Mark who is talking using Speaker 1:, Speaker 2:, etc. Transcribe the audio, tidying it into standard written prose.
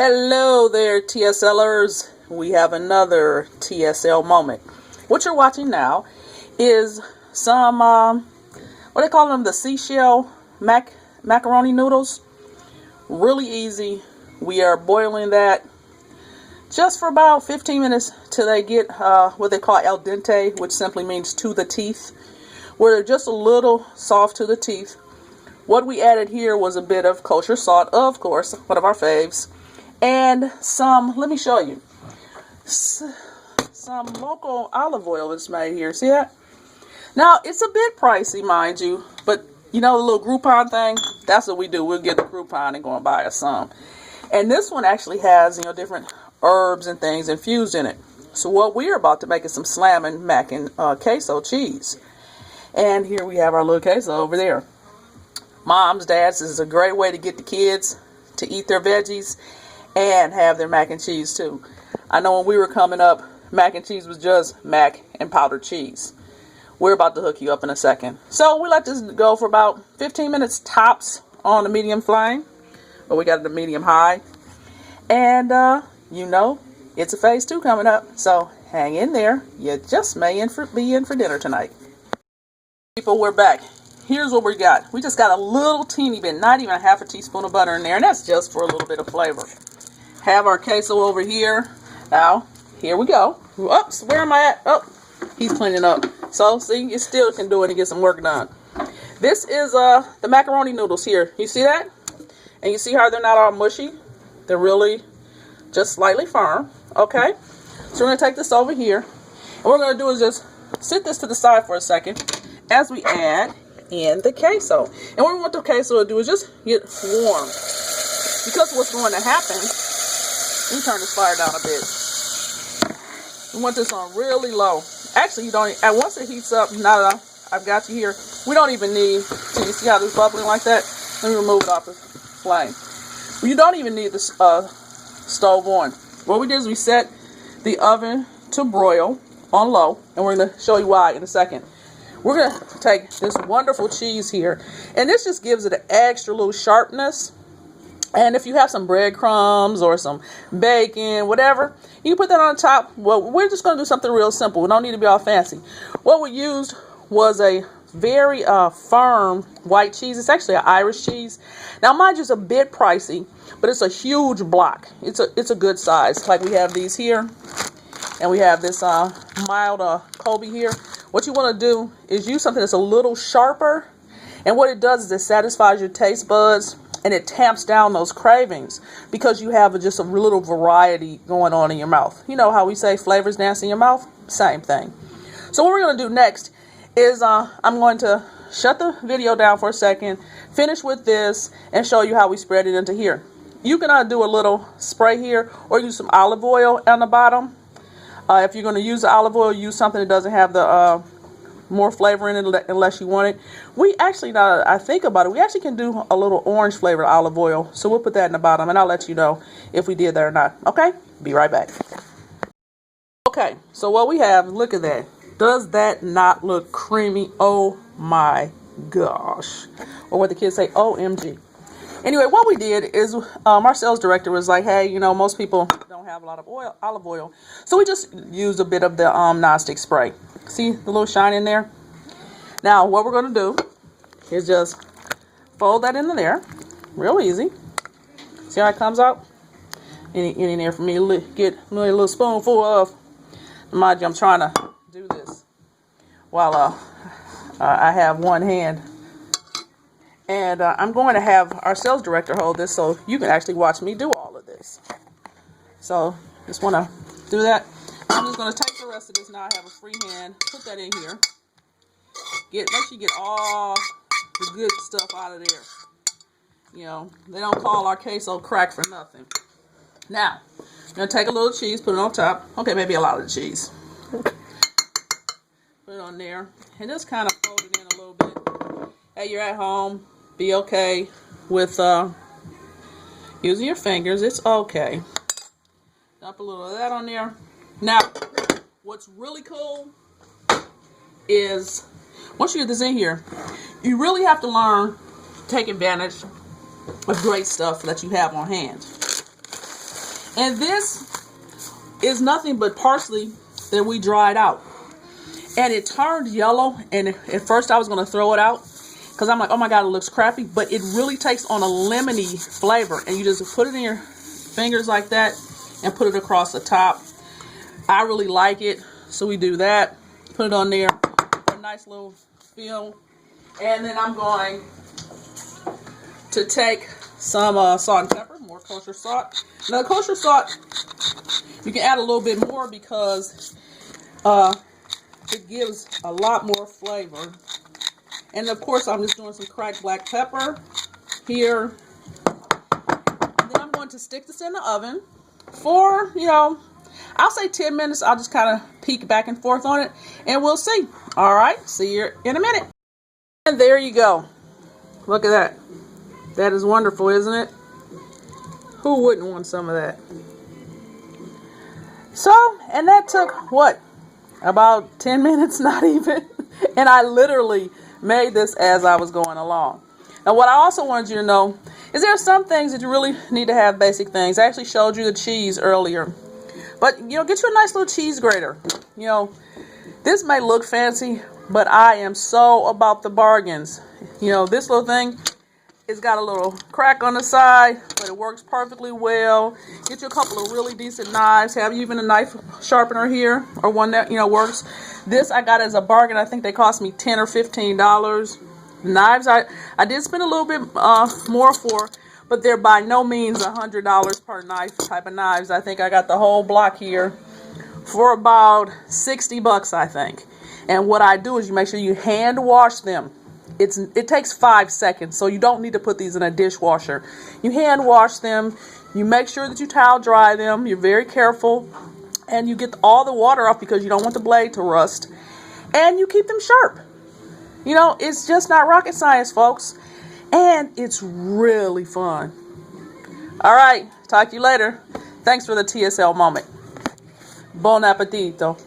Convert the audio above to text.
Speaker 1: Hello there, TSLers. We have another TSL moment. What you're watching now is some, what they call them, the seashell macaroni noodles. Really easy. We are boiling that just for about 15 minutes till they get what they call al dente, which simply means to the teeth, where they're just a little soft to the teeth. What we added here was a bit of kosher salt, of course, one of our faves, and some, let me show you, some local olive oil is made here. See that? Now, it's a bit pricey, mind you, but you know the little Groupon thing? That's what we do. We'll get the Groupon and go and buy us some. And this one actually has, different herbs and things infused in it. So what we're about to make is some Slammin Mac and queso cheese. And here we have our little queso over there. Moms, dads, this is a great way to get the kids to eat their veggies and have their mac and cheese too. I know when we were coming up, mac and cheese was just mac and powdered cheese. We're about to hook you up in a second. So we let this go for about 15 minutes tops on the medium flame. But we got it to medium high. And it's a phase 2 coming up. So hang in there. You just may be in for dinner tonight. People, we're back. Here's what we got. We just got a little teeny bit, not even a half a teaspoon of butter in there. And that's just for a little bit of flavor. Have our queso over here. Now, here we go. Oops, where am I at? Oh, he's cleaning up. So, see, you still can do it and get some work done. This is the macaroni noodles here. You see that? And you see how they're not all mushy? They're really just slightly firm. Okay? So we're going to take this over here. And what we're going to do is just sit this to the side for a second as we add in the queso. And what we want the queso to do is just get warm. Because what's going to happen, let me turn this fire down a bit. We want this on really low. Actually, you don't, and once it heats up, now that I've got you here, we don't even need, so you see how this is bubbling like that? Let me remove it off the flame. You don't even need the stove on. What we did is we set the oven to broil on low, and we're going to show you why in a second. We're going to take this wonderful cheese here, and this just gives it an extra little sharpness. And if you have some breadcrumbs or some bacon, whatever, you can put that on top. Well, we're just going to do something real simple. We don't need to be all fancy. What we used was a very firm white cheese. It's actually an Irish cheese. Now, mind you, it's a bit pricey, but it's a huge block. It's a good size. Like we have these here, and we have this mild Kobe here. What you want to do is use something that's a little sharper, and what it does is it satisfies your taste buds, and it tamps down those cravings because you have just a little variety going on in your mouth. You know how we say flavors dance in your mouth? Same thing. So what we're going to do next is I'm going to shut the video down for a second, finish with this, and show you how we spread it into here. You can do a little spray here or use some olive oil on the bottom. If you're going to use the olive oil, use something that doesn't have the more flavor in it unless you want it. We actually, now that I think about it, we actually can do a little orange flavored olive oil. So we'll put that in the bottom and I'll let you know if we did that or not. Okay? Be right back. Okay, so what we have, look at that. Does that not look creamy? Oh my gosh. Or what the kids say, OMG. Anyway, what we did is our sales director was like, hey, most people don't have a lot of olive oil. So we just used a bit of the nonstick spray. See the little shine in there? Now, what we're going to do is just fold that into there. Real easy. See how it comes out? In there for me to get a little spoonful of. Mind you, I'm trying to do this while I have one hand. And I'm going to have our sales director hold this so you can actually watch me do all of this. So, just want to do that. I'm just going to take the rest of this. Now I have a free hand. Put that in here. Make sure you get all the good stuff out of there. They don't call our queso crack for nothing. Now, I'm going to take a little cheese, put it on top. Okay, maybe a lot of cheese. Put it on there. And just kind of fold it in a little bit. Hey, you're at home. Be okay with using your fingers. It's okay. Dump a little of that on there. Now, what's really cool is once you get this in here, you really have to learn to take advantage of great stuff that you have on hand. And this is nothing but parsley that we dried out. And it turned yellow, and at first I was going to throw it out because I'm like, oh my God, it looks crappy. But it really takes on a lemony flavor, and you just put it in your fingers like that and put it across the top. I really like it, so we do that. Put it on there for a nice little feel. And then I'm going to take some salt and pepper, more kosher salt. Now, the kosher salt, you can add a little bit more because it gives a lot more flavor. And of course, I'm just doing some cracked black pepper here. And then I'm going to stick this in the oven for, I'll say 10 minutes. I'll just kind of peek back and forth on it, and we'll see. All right, see you in a minute. And there you go. Look at that. That is wonderful, isn't it? Who wouldn't want some of that? So, and that took, what? About 10 minutes, not even. And I literally made this as I was going along. Now, what I also wanted you to know is there are some things that you really need to have, basic things. I actually showed you the cheese earlier. But, get you a nice little cheese grater. This may look fancy, but I am so about the bargains. This little thing, it's got a little crack on the side, but it works perfectly well. Get you a couple of really decent knives. Have you even a knife sharpener here, or one that, works. This I got as a bargain. I think they cost me $10 or $15. Knives, I did spend a little bit more for, but they're by no means $100 per knife type of knives. I think I got the whole block here for about 60 bucks, I think. And what I do is you make sure you hand wash them. It takes 5 seconds, so you don't need to put these in a dishwasher. You hand wash them. You make sure that you towel dry them. You're very careful. And you get all the water off because you don't want the blade to rust. And you keep them sharp. It's just not rocket science, folks. And it's really fun. All right. Talk to you later. Thanks for the TSL moment. Bon appetito.